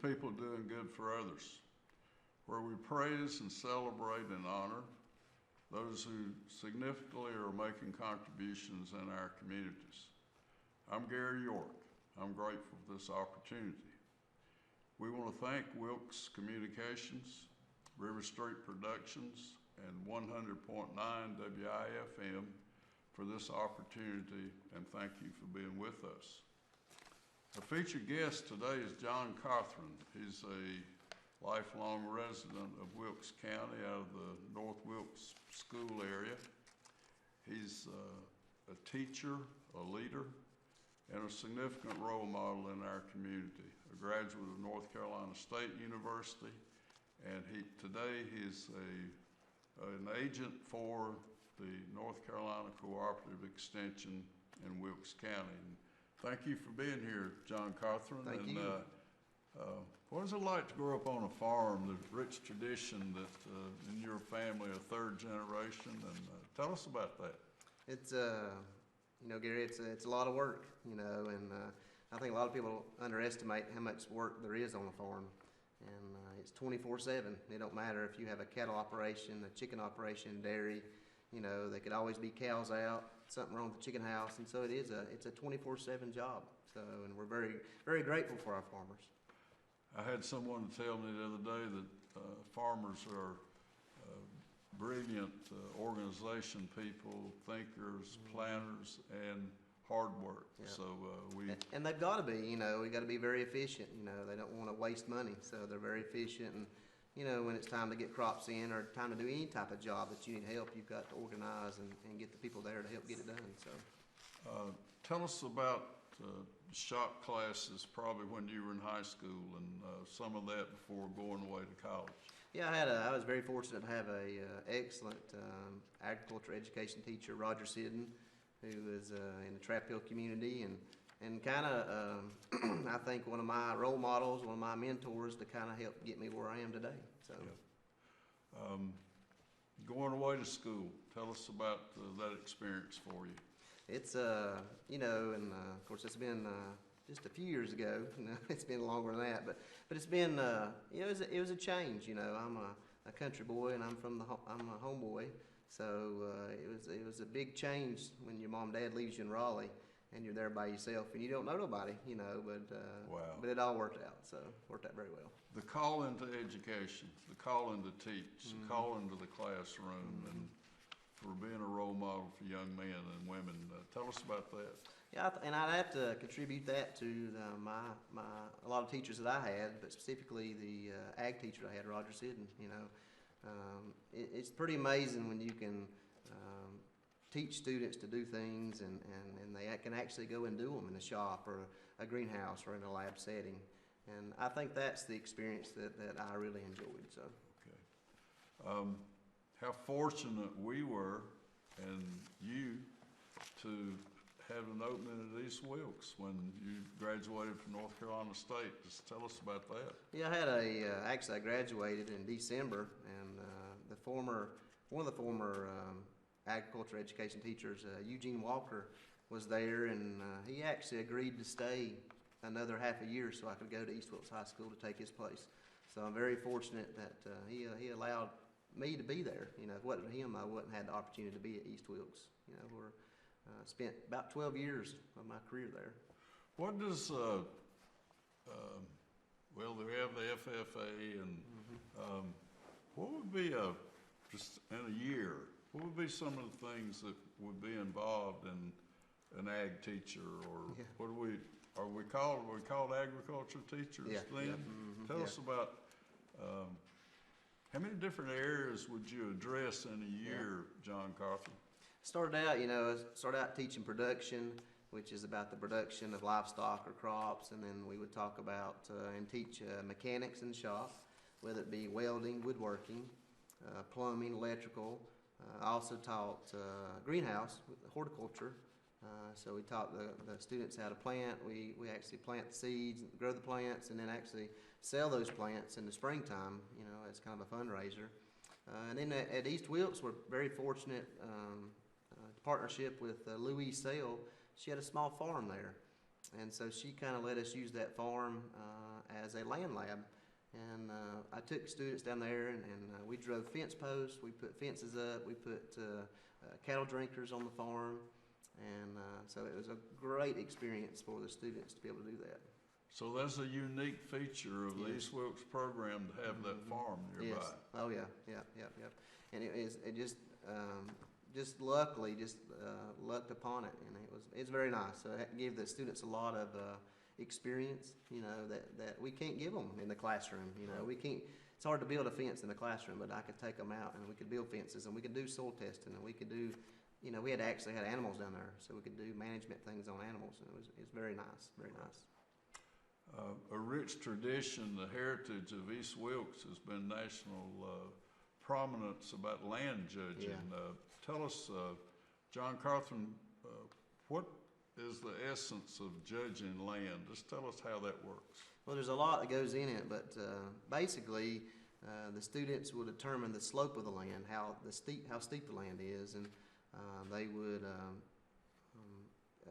people doing good for others, where we praise and celebrate and honor those who significantly are making contributions in our communities. I'm Gary York. I'm grateful for this opportunity. We want to thank Wilkes Communications, River Street Productions, and 100.9 WIFM for this opportunity, and thank you for being with us. Our featured guest today is John Cothern. He's a lifelong resident of Wilkes County out of the North Wilkes school area. He's a teacher, a leader, and a significant role model in our community. A graduate of North Carolina State University, and today he's an agent for the North Carolina Cooperative Extension in Wilkes County. And thank you for being here, John Cothern. Thank you. What is it like to grow up on a farm, the rich tradition that in your family, a third generation, and tell us about that. It's, Gary, it's a lot of work, and I think a lot of people underestimate how much work there is on a farm. And it's 24/7. It don't matter if you have a cattle operation, a chicken operation, dairy, they could always be cows out, something wrong with the chicken house, and so it's a 24/7 job. So, and we're very, very grateful for our farmers. I had someone tell me the other day that farmers are brilliant organization people, thinkers, planners, and hard work. Yeah. So and they've got to be, we got to be very efficient. They don't want to waste money, so they're very efficient. And when it's time to get crops in or time to do any type of job that you need help, you've got to organize and get the people there to help get it done. So, tell us about shop classes, probably when you were in high school, and some of that before going away to college. Yeah, I was very fortunate to have a excellent agriculture education teacher, Roger Sidden, who is in the Trap Hill community, and kind of I think one of my role models, one of my mentors to kind of help get me where I am today. So, yeah. Going away to school, tell us about that experience for you. It's and of course it's been just a few years ago. It's been longer than that, but it's been it was a change. I'm a country boy and I'm a homeboy, so it was a big change when your mom and dad leaves you in Raleigh and you're there by yourself and you don't know nobody, Wow. But it all worked out. So worked out very well. The call into education, the call into teach, the call into the classroom, and for being a role model for young men and women. Tell us about that. Yeah, and I'd have to contribute that to a lot of teachers that I had, but specifically the ag teacher I had, Roger Sidden. It's pretty amazing when you can teach students to do things and they can actually go and do them in a shop or a greenhouse or in a lab setting. And I think that's the experience that I really enjoyed. So. Okay. How fortunate we were, and you, to have an opening at East Wilkes when you graduated from North Carolina State. Just tell us about that. Yeah, I graduated in December, and one of the former agriculture education teachers, Eugene Walker, was there, and he actually agreed to stay another half a year so I could go to East Wilkes High School to take his place. So I'm very fortunate that he allowed me to be there. If it wasn't for him, I wouldn't have had the opportunity to be at East Wilkes. Where spent about 12 years of my career there. What does well, we have the FFA, and what would be just in a year? What would be some of the things that would be involved in an ag teacher, or what are we called agriculture teachers? Yeah. Then Yeah. Tell us about. How many different areas would you address in a year, John Cothern? Started out teaching production, which is about the production of livestock or crops, and then we would talk about and teach mechanics in the shop, whether it be welding, woodworking, plumbing, electrical. I also taught greenhouse, horticulture. So we taught the students how to plant. We actually plant the seeds, grow the plants, and then actually sell those plants in the springtime, as kind of a fundraiser. And then at East Wilkes, we're very fortunate partnership with Louise Sale. She had a small farm there, And so she kind of let us use that farm as a land lab. And I took students down there, and we drove fence posts, we put fences up, we put cattle drinkers on the farm. And so it was a great experience for the students to be able to do that. So that's a unique feature of the East Wilkes program to have that farm nearby. Yes. Oh yeah. And it just luckily lucked upon it, and it's very nice. So it gave the students a lot of experience, that we can't give them in the classroom. We can't. It's hard to build a fence in the classroom, but I could take them out and we could build fences, and we could do soil testing, and we could do. We had animals down there, so we could do management things on animals, and it's very nice, very nice. A rich tradition, the heritage of East Wilkes has been national prominence about land judging. Yeah. Tell us, John Cothern, what is the essence of judging land? Just tell us how that works. Well, there's a lot that goes in it, but basically the students will determine the slope of the land, how steep the land is, and they would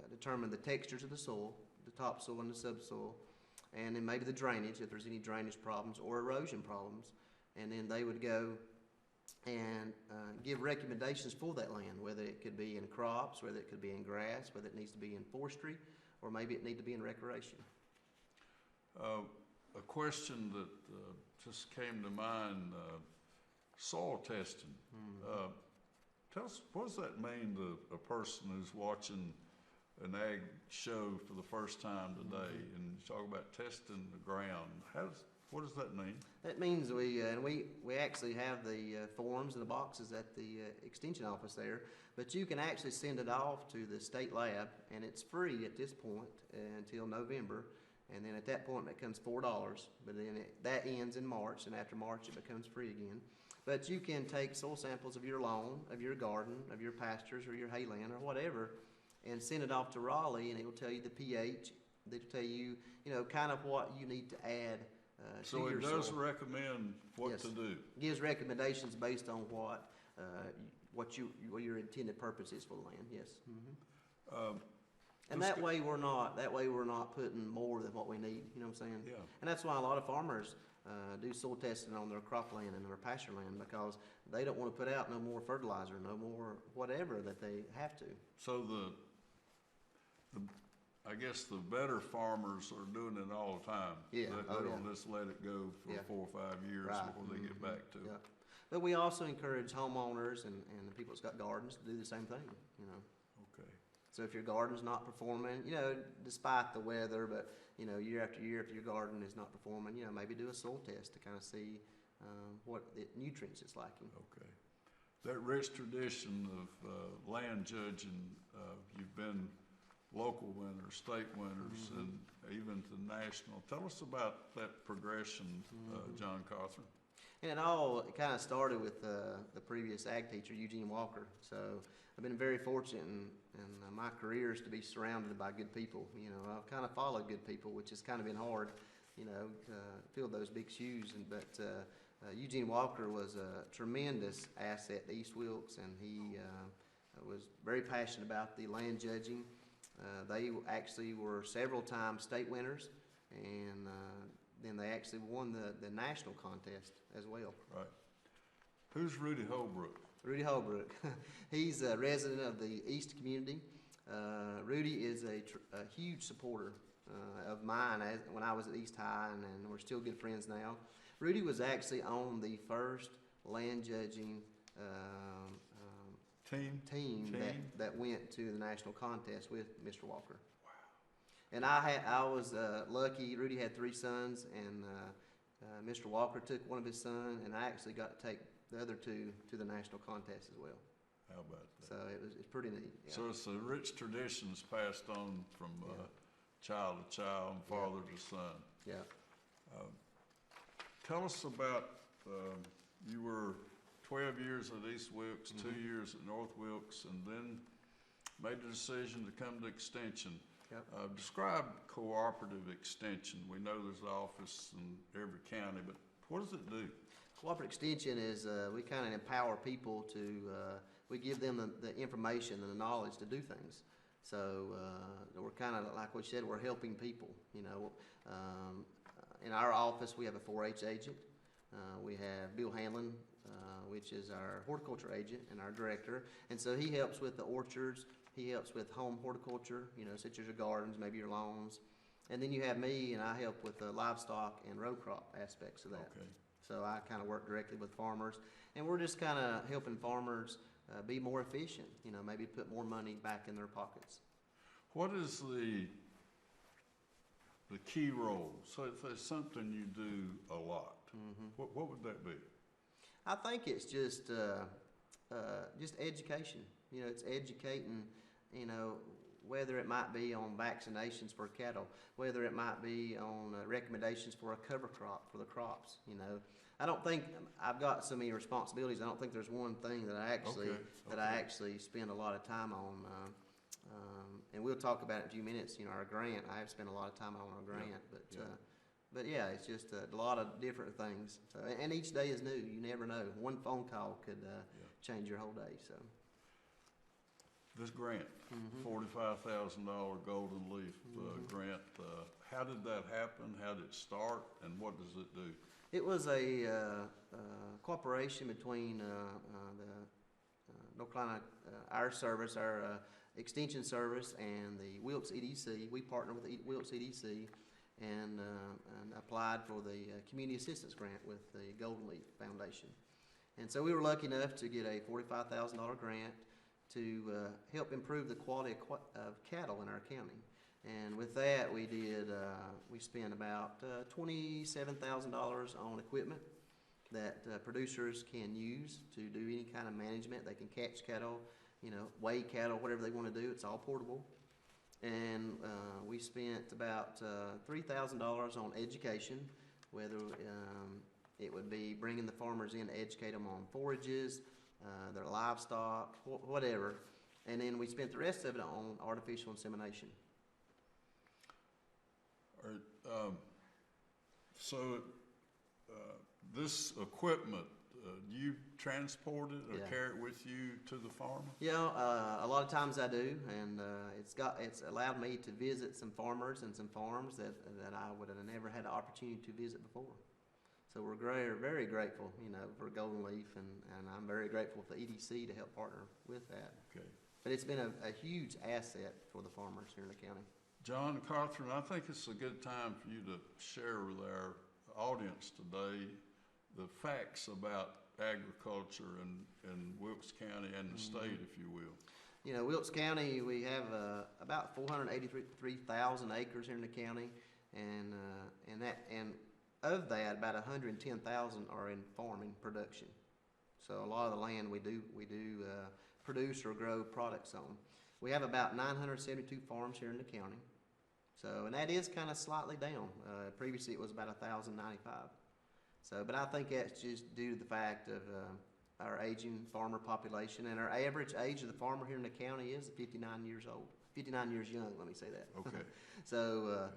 determine the textures of the soil, the topsoil and the subsoil, and then maybe the drainage, if there's any drainage problems or erosion problems. And then they would go and give recommendations for that land, whether it could be in crops, whether it could be in grass, whether it needs to be in forestry, or maybe it need to be in recreation. A question that just came to mind, soil testing. Tell us, what does that mean to a person who's watching an ag show for the first time today, and you talk about testing the ground? What does that mean? That means we actually have the forms and the boxes at the extension office there, but you can actually send it off to the state lab, and it's free at this point until November, and then at that point it becomes $4, but then that ends in March, and after March it becomes free again. But you can take soil samples of your lawn, of your garden, of your pastures, or your hayland, or whatever, and send it off to Raleigh, and it will tell you the pH. It'll tell you, kind of what you need to add to your soil. So it does recommend what to do. It gives recommendations based on what your intended purpose is for the land. Yes. And that way we're not putting more than what we need. You know what I'm saying? Yeah. And that's why a lot of farmers do soil testing on their crop land and their pasture land, because they don't want to put out no more fertilizer, no more whatever that they have to. So I guess the better farmers are doing it all the time. Yeah. They don't just let it go for 4 or 5 years before they get back to it. Yeah. But we also encourage homeowners and the people that's got gardens to do the same thing. Okay. So if your garden's not performing, despite the weather, but year after year, if your garden is not performing, maybe do a soil test to kind of see what nutrients it's lacking. Okay. That rich tradition of land judging, you've been local winners, state winners, and even to national. Tell us about that progression, John Cothern. And it kind of started with the previous ag teacher, Eugene Walker. So I've been very fortunate in my careers to be surrounded by good people. I've kind of followed good people, which has kind of been hard, to fill those big shoes. But Eugene Walker was a tremendous asset to East Wilkes, and he was very passionate about the land judging. They actually were several times state winners, and then they actually won the national contest as well. Right. Who's Rudy Holbrook? Rudy Holbrook. He's a resident of the East community. Rudy is a huge supporter of mine when I was at East High, and we're still good friends now. Rudy was actually on the first land judging team that went to the national contest with Mr. Walker. Wow. And I was lucky. Rudy had 3 sons, and Mr. Walker took one of his sons, and I actually got to take the other 2 to the national contest as well. How about that? So it's pretty neat. Yeah. So it's a rich traditions passed on from child to child and father to son. Yeah. Tell us about, you were 12 years at East Wilkes, 2 years at North Wilkes, and then made the decision to come to Extension. Yep. Describe cooperative extension. We know there's an office in every county, but what does it do? Cooperative extension is we kind of empower people to, we give them the information and the knowledge to do things. So we're kind of, like we said, we're helping people, you know. In our office, we have a 4-H agent. We have Bill Hanlon, which is our horticulture agent and our director. And so he helps with the orchards. He helps with home horticulture, you know, such as your gardens, maybe your lawns. And then you have me, and I help with the livestock and row crop aspects of that. Okay. So I kind of work directly with farmers. And we're just kind of helping farmers be more efficient, you know, maybe put more money back in their pockets. What is the key role? So if there's something you do a lot, what would that be? I think it's just education. You know, it's educating, you know, whether it might be on vaccinations for cattle, whether it might be on recommendations for a cover crop for the crops, you know. I don't think I've got so many responsibilities. I don't think there's one thing that I actually spend a lot of time on. And we'll talk about it in a few minutes. You know, our grant. I have spent a lot of time on our grant, but yeah, it's just a lot of different things. So, and each day is new. You never know. One phone call could change your whole day. So this grant, $45,000 Golden Leaf grant. How did that happen? How did it start? And what does it do? It was a cooperation between the North Carolina, our service, our Extension Service, and the Wilkes EDC. We partnered with the Wilkes EDC and applied for the Community Assistance Grant with the Golden Leaf Foundation. And so we were lucky enough to get a $45,000 grant to help improve the quality of cattle in our county. And with that, we spent about $27,000 on equipment that producers can use to do any kind of management. They can catch cattle, you know, weigh cattle, whatever they want to do. It's all portable. And we spent about $3,000 on education, whether it would be bringing the farmers in to educate them on forages, their livestock, whatever. And then we spent the rest of it on artificial insemination. This equipment, you transport it or carry it with you to the farmer? Yeah, a lot of times I do, and it's allowed me to visit some farmers and some farms that I would have never had the opportunity to visit before. So we're very grateful, you know, for Golden Leaf, and I'm very grateful for the EDC to help partner with that. Okay. But it's been a huge asset for the farmers here in the county. John, Cothern, I think it's a good time for you to share with our audience today the facts about agriculture in Wilkes County and the state, if you will. You know, Wilkes County, we have about 483,000 acres here in the county, and of that, about 110,000 are in farming production. So a lot of the land we do produce or grow products on. We have about 972 farms here in the county. So, and that is kind of slightly down. Previously, it was about 1,095. So, but I think that's just due to the fact of our aging farmer population, and our average age of the farmer here in the county is 59 years old. 59 years young, let me say that. Okay. So,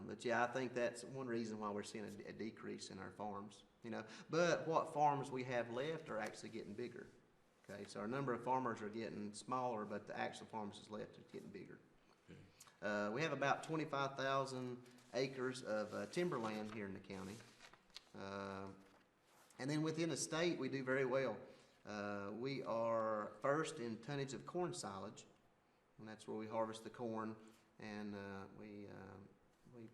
but yeah, I think that's one reason why we're seeing a decrease in our farms. You know, but what farms we have left are actually getting bigger. Okay, so our number of farmers are getting smaller, but the actual farms that's left is getting bigger. Okay. We have about 25,000 acres of timberland here in the county. And then within the state, we do very well. We are first in tonnage of corn silage, and that's where we harvest the corn, and we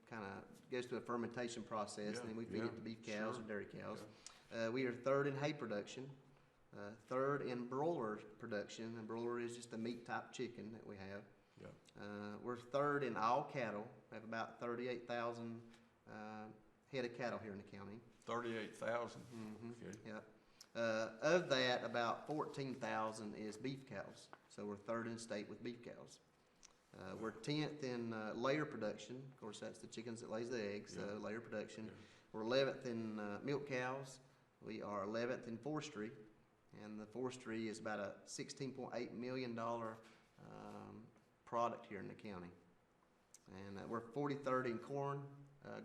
kind of goes through a fermentation process, and then we feed it to beef cows or dairy cows. We are third in hay production, third in broiler production, and broiler is just a meat-type chicken that we have. We're third in all cattle. We have about 38,000 head of cattle here in the county. 38,000? Okay. Yep. Of that, about 14,000 is beef cows. So we're third in the state with beef cows. We're 10th in layer production. Of course, that's the chickens that lays the eggs, so layer production. We're 11th in milk cows. We are 11th in forestry, and the forestry is about a $16.8 million product here in the county. And we're 43rd in corn,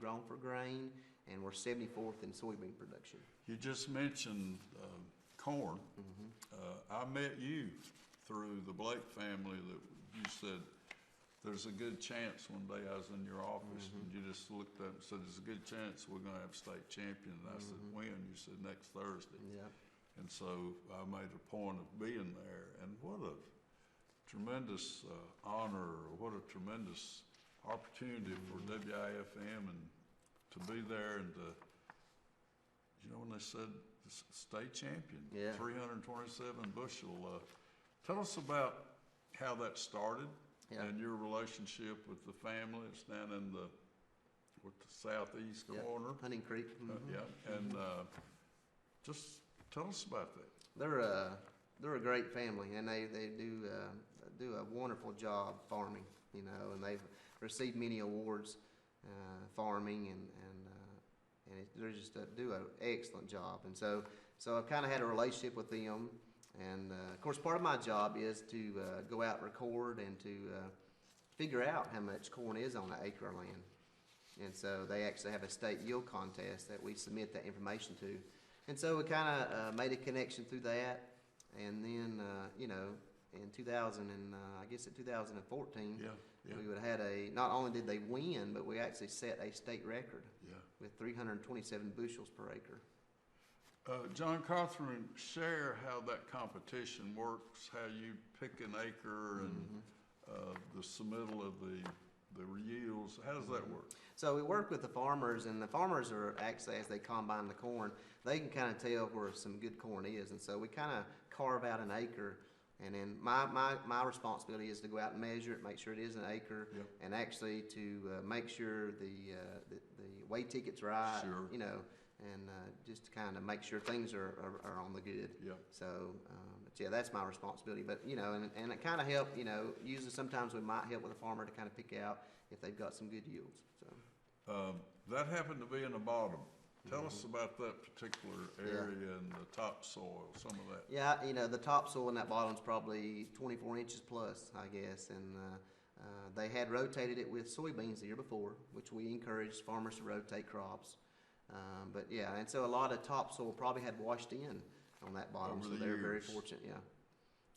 grown for grain, and we're 74th in soybean production. You just mentioned corn. I met you through the Blake family that you said, there's a good chance one day I was in your office and you just looked up and said, there's a good chance we're going to have state champion. And I said, when? You said, next Thursday. Yeah. And so I made a point of being there. And what a tremendous honor, what a tremendous opportunity for WIFM and to be there and to, you know, when they said the state champion, Yeah. 327 bushel. Tell us about how that started. Yeah. And your relationship with the family. It's down in the southeast Yeah. corner. Hunting Creek. Yeah, and just tell us about that. They're a great family, and they do a wonderful job farming, you know, and they've received many awards farming, and they just do an excellent job. And so I've kind of had a relationship with them. And, of course, part of my job is to go out and record and to figure out how much corn is on an acre of land. And so they actually have a state yield contest that we submit that information to. And so we kind of made a connection through that. And then, you know, in 2014, we would have had not only did they win, but we actually set a state record with 327 bushels per acre. John Cothern, share how that competition works, how you pick an acre and the submittal of the yields. How does that work? So we work with the farmers, and the farmers are actually, as they combine the corn, they can kind of tell where some good corn is. And so we kind of carve out an acre, and then my responsibility is to go out and measure it, make sure it is an acre, and actually to make sure the weigh ticket's right, you know, and just to kind of make sure things are on the good. Yeah. So, but yeah, that's my responsibility. But, you know, and it kind of help, you know, usually sometimes we might help with a farmer to kind of pick out if they've got some good yields. So that happened to be in the bottom. Tell us about that particular area and the topsoil, some of that. Yeah, you know, the topsoil in that bottom's probably 24 inches plus, I guess, and they had rotated it with soybeans the year before, which we encouraged farmers to rotate crops. But yeah, and so a lot of topsoil probably had washed in on that bottom, so they were very fortunate. Yeah,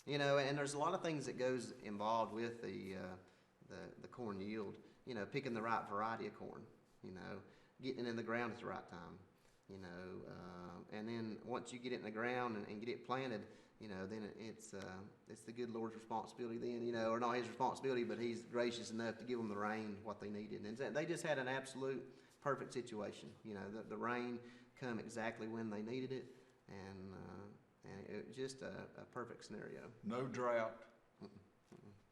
you know, and there's a lot of things that goes involved with the corn yield. You know, picking the right variety of corn. You know, getting it in the ground at the right time. You know, and then once you get it in the ground and get it planted, you know, then it's the good Lord's responsibility. Then, you know, or not his responsibility, but he's gracious enough to give them the rain what they needed, and they just had an absolute perfect situation. You know, the rain come exactly when they needed it, and it was just a perfect scenario. No drought,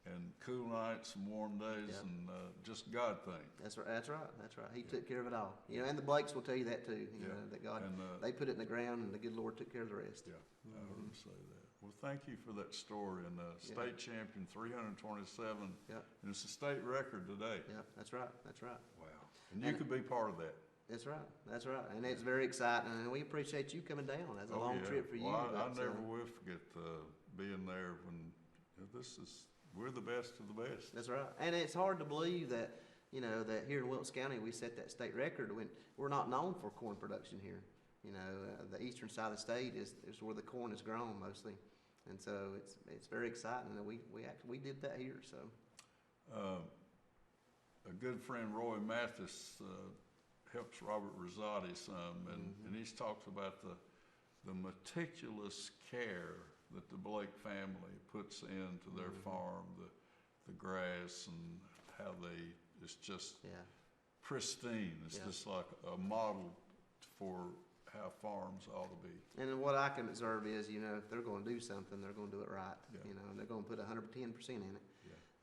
and cool nights and warm days, and just God thing. That's right. That's right. He took care of it all. You know, and the Blakes will tell you that too. You know, that God, they put it in the ground, and the good Lord took care of the rest. Yeah, I heard him say that. Well, thank you for that story. And state champion, 327. Yeah. And it's a state record today. Yeah, that's right. Wow. And you could be part of that. That's right. And it's very exciting, and we appreciate you coming down. That's a long trip for you. Well, I never will forget being there when we're the best of the best. That's right. And it's hard to believe that, you know, that here in Wilkes County we set that state record when we're not known for corn production here. You know, the eastern side of the state is where the corn is grown mostly, and so it's very exciting that we did that here. So, a good friend Roy Mathis helps Robert Rosati some, and he's talked about the meticulous care that the Blake family puts into their farm, the grass and how it's just pristine. It's just like a model for how farms ought to be. And what I can observe is, you know, if they're going to do something, they're going to do it right. You know, and they're going to put 110% in it.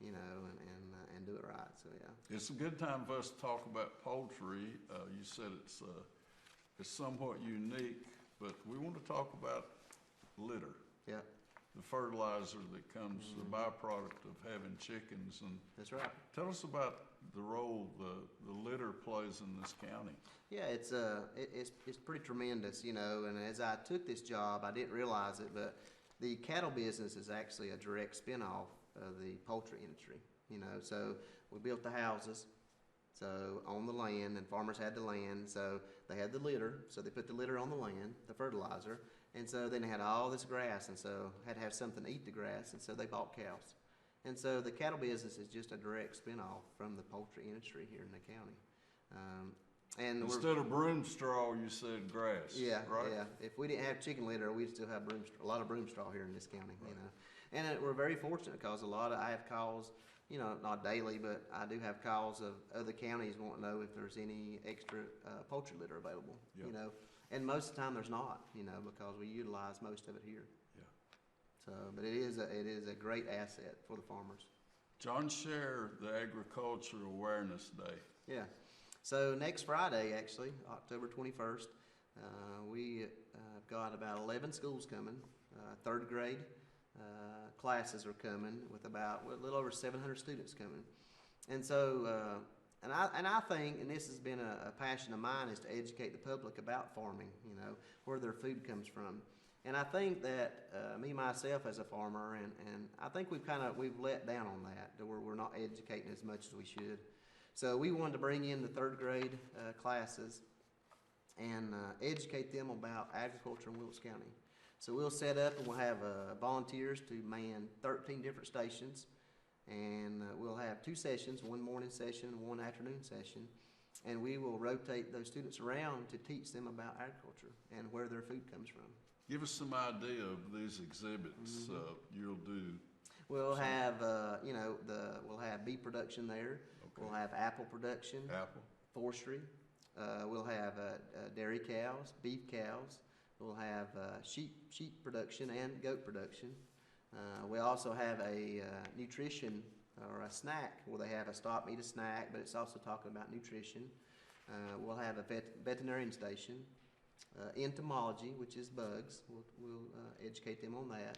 You know, and do it right. So it's a good time for us to talk about poultry. You said it's somewhat unique, but we want to talk about litter. Yeah. The fertilizer that comes, the byproduct of having chickens, and that's right. Tell us about the role the litter plays in this county. Yeah, it's pretty tremendous, you know. And as I took this job, I didn't realize it, but the cattle business is actually a direct spinoff of the poultry industry. You know, so we built the houses, so on the land, and farmers had the land, so they had the litter, so they put the litter on the land, the fertilizer. And so then they had all this grass, and so had to have something to eat the grass, and so they bought cows. And so the cattle business is just a direct spinoff from the poultry industry here in the county. And instead of broom straw, you said grass. yeah, right? yeah. If we didn't have chicken litter, we'd still have a lot of broom straw here in this county, Right. you know. And we're very fortunate because I have calls, you know, not daily, but I do have calls of other counties wanting to know if there's any extra poultry litter available, Yep. you know. And most of the time there's not, you know, because we utilize most of it here. Yeah. So, but it is a great asset for the farmers. John, share the Agriculture Awareness Day. Yeah. So next Friday, actually, October 21st, we have got about 11 schools coming. Third grade classes are coming with about a little over 700 students coming. And so, and I think, and this has been a passion of mine, is to educate the public about farming, you know, where their food comes from. And I think that me, myself, as a farmer, and I think we've let down on that, to where we're not educating as much as we should. So we wanted to bring in the third grade classes and educate them about agriculture in Wilkes County. So we'll set up and we'll have volunteers to man 13 different stations, and we'll have 2 sessions, one morning session and one afternoon session, and we will rotate those students around to teach them about agriculture and where their food comes from. Give us some idea of these exhibits you'll do. We'll have, we'll have bee production there. Okay. We'll have apple production, Apple. forestry. We'll have dairy cows, beef cows. We'll have sheep production and goat production. We also have a nutrition or a snack where they have a stop, eat a snack, but it's also talking about nutrition. We'll have a veterinarian station. Entomology, which is bugs. We'll educate them on that.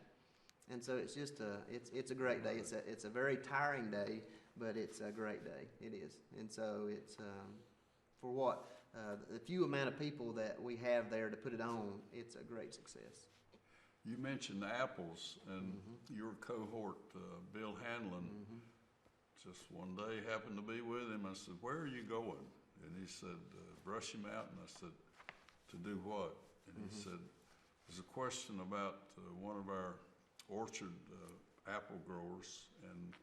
And so it's just it's a great day. It's a very tiring day, but it's a great day. It is. And so it's for what the few amount of people that we have there to put it on, it's a great success. You mentioned apples, and your cohort, Bill Hanlon, just one day happened to be with him. I said, "Where are you going?" And he said, "Brush him out." And I said, "To do what?" And he said, "There's a question about one of our orchard apple growers, and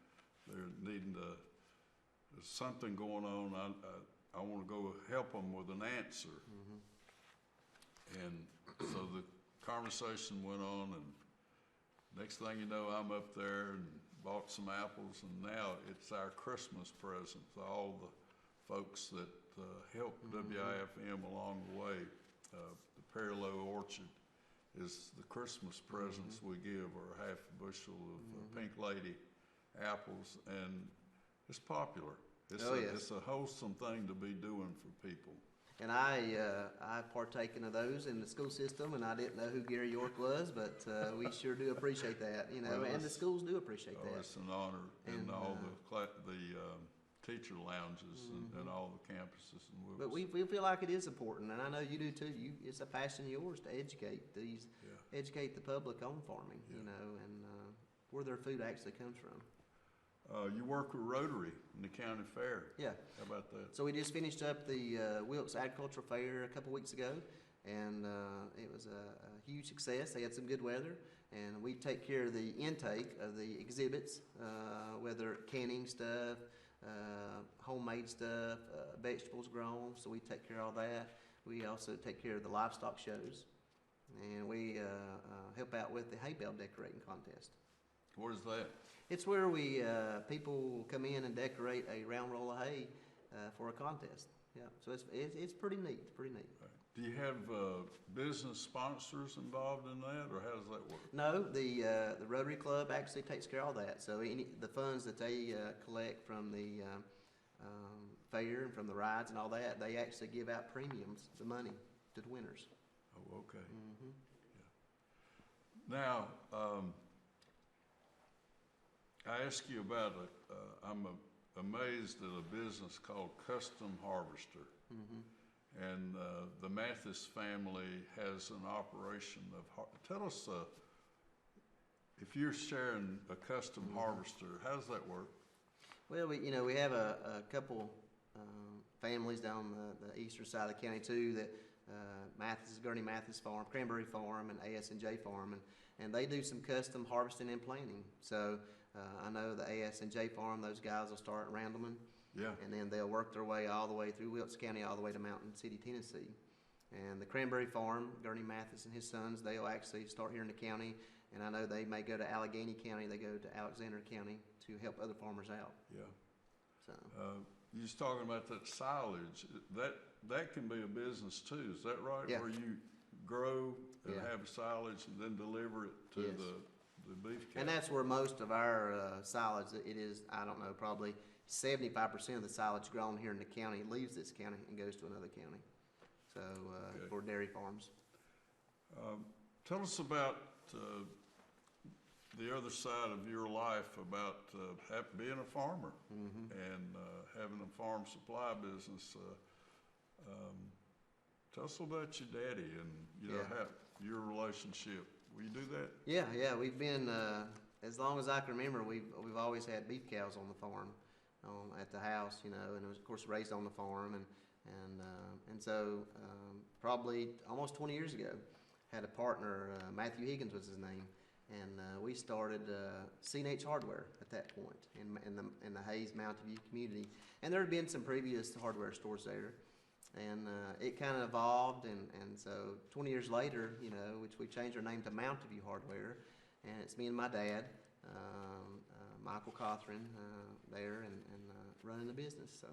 they're needing to. There's something going on. I want to go help them with an answer." And so the conversation went on, and next thing you know, I'm up there and bought some apples, and now it's our Christmas present to all the folks that helped WIFM along the way. The Perillow Orchard is the Christmas presents we give, or half a bushel of Pink Lady apples, and it's popular. It's a wholesome thing to be doing for people. And I've partaken of those in the school system, and I didn't know who Gary York was, but we sure do appreciate that, you know, Well, and the schools do appreciate Oh, that. it's an honor, and And, all the teacher lounges and all the campuses in Wilkes. But we feel like it is important, and I know you do too. It's a passion of yours to educate educate the public on farming, you know, and where their food actually comes from. You work with Rotary in the county fair. Yeah. How about that? So we just finished up the Wilkes Agricultural Fair a couple weeks ago, and it was a huge success. They had some good weather, and we take care of the intake of the exhibits, whether canning stuff, homemade stuff, vegetables grown, so we take care of all that. We also take care of the livestock shows, and we help out with the hay bale decorating contest. What is that? It's where we people come in and decorate a round roll of hay for a contest. Yeah, so it's pretty neat. It's pretty neat. Do you have business sponsors involved in that, or how does that work? No, the Rotary Club actually takes care of all that. So the funds that they collect from the fair and from the rides and all that, they actually give out premiums, the money, to the winners. Oh, okay. Yeah. Now, I ask you about I'm amazed at a business called Custom Harvester. And the Mathis family has an operation of, tell us, if you're sharing a custom harvester, how does that work? Well, we have a couple families down the eastern side of the county too that Gurney Mathis Farm, Cranberry Farm, and AS&J Farm, and they do some custom harvesting and planting. So I know the AS&J farm, those guys will start at Randleman, Yeah, and then they'll work their way all the way through Wilkes County, all the way to Mountain City, Tennessee. And the Cranberry Farm, Gurney Mathis and his sons, they'll actually start here in the county, and I know they may go to Allegheny County, they go to Alexander County to help other farmers out. yeah. So, You was talking about that silage. That can be a business too. Is that right? Yeah. Where you grow and Yeah. have silage and then deliver it to Yes. the beef cattle. and that's where most of our silage, it is, I don't know, probably 75% of the silage grown here in the county leaves this county and goes to another county. So, Okay. for dairy farms. Tell us about the other side of your life, about being a farmer and having a farm supply business. Tell us about your daddy and Yeah. how your relationship. Will you do that? Yeah, we've been, as long as I can remember, we've always had beef cows on the farm, at the house, and it was, of course, raised on the farm, and so, probably almost 20 years ago, had a partner, Matthew Higgins was his name, and we started, C&H Hardware at that point in the Hayes Mountain View community, and there had been some previous hardware stores there. And it kind of evolved, and so 20 years later, which we changed our name to Mountain View Hardware, and it's me and my dad, Michael Cothern, there, and running the business. So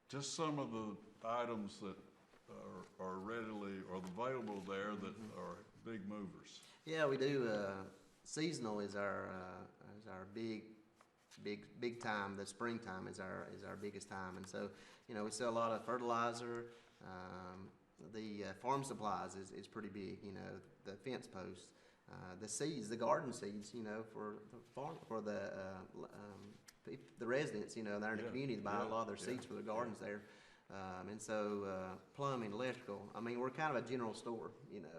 Just some of the items that are readily or available there that are big movers. yeah, we do. Seasonal is our big time. The springtime is our biggest time, and so we sell a lot of fertilizer. The farm supplies is pretty big. The fence posts, the seeds, the garden seeds. For the farm, for the residents. There in the community to buy a lot of their seeds for their gardens there. And so plumbing, electrical. I mean, we're kind of a general store.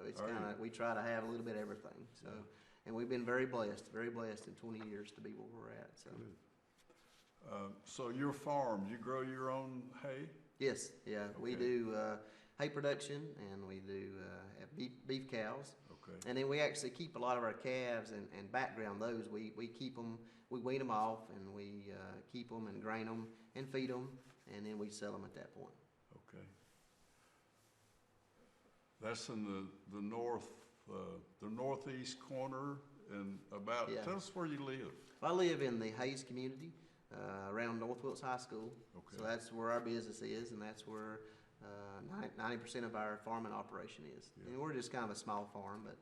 It's kind of, we try to have a little bit of everything. So. Yeah. And we've been very blessed in 20 years to be where we're at. So, Good. So your farm, you grow your own hay? yes, yeah, we Okay. do hay production, and we do have beef cows. Okay. And then we actually keep a lot of our calves and background those. We keep them, we wean them off, and we keep them and grain them and feed them, and then we sell them at that point. Okay. That's in the northeast corner, and about, Yeah. tell us where you live. I live in the Hayes community, around North Wilkes High School. Okay. So that's where our business is, and that's where 90% of our farming operation is. Yeah. And we're just kind of a small farm, but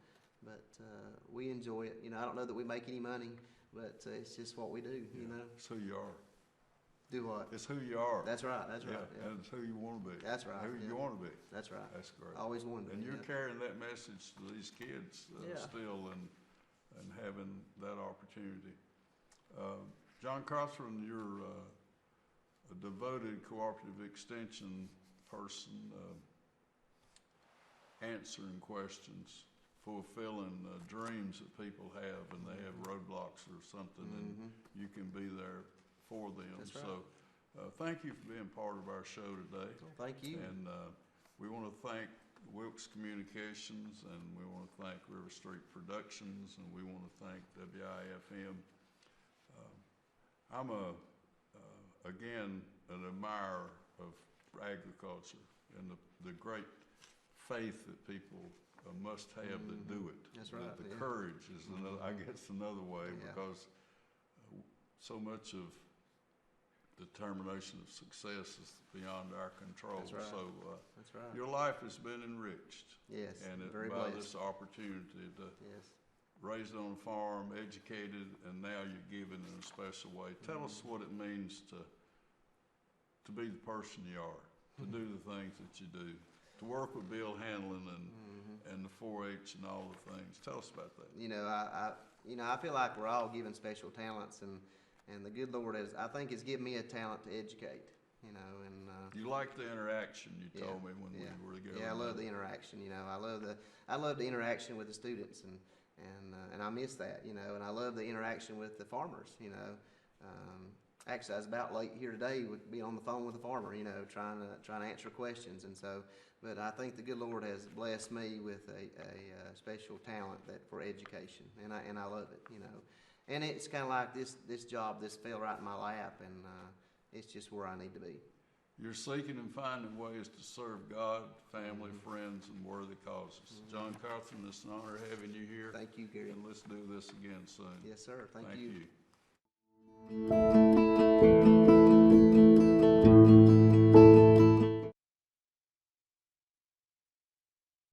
we enjoy it. I don't know that we make any money, but it's just what we do. It's who you are. Do what? It's who you are. That's right. That's Yeah, right. Yeah. and it's who you want to be. That's right, Who yeah. you want to be. That's right. That's great. Always wanted to. And be, you're yeah. carrying that message to these kids Yeah. still, and having that opportunity. John Cothern, you're a devoted cooperative extension person, answering questions, fulfilling dreams that people have, and they have roadblocks or something, and you can be there for them. That's right. So thank you for being part of our show today. Well, thank you. And we want to thank Wilkes Communications, and we want to thank River Street Productions, and we want to thank WIFM. I'm again an admirer of agriculture and the great faith that people must have that do it. That's right, The yeah. courage is I guess another way, Yeah. because so much of determination of success is beyond our control. That's right. So That's right. your life has been enriched, Yes. and Very by blessed. this opportunity to Yes. raised on a farm, educated, and now you're giving in a special way. Tell us what it means to be the person you are, to do the things that you do, to work with Bill Hanlon and the 4-H and all the things. Tell us about that. I feel like we're all given special talents, and the good Lord has given me a talent to educate. You like the interaction, you told me when yeah. we were together. Yeah, I love the interaction. I love the interaction with the students, and I miss that. And I love the interaction with the farmers. Actually, I was about late here today with being on the phone with a farmer. Trying to answer questions, and so. But I think the good Lord has blessed me with a special talent for education, and I love it. And it's kind of like this job, this fell right in my lap, and it's just where I need to be. You're seeking and finding ways to serve God, family, friends, and worthy causes. John Cothern, it's an honor having you here. Thank you, Gary. And let's do this again soon. Yes, sir. Thank you.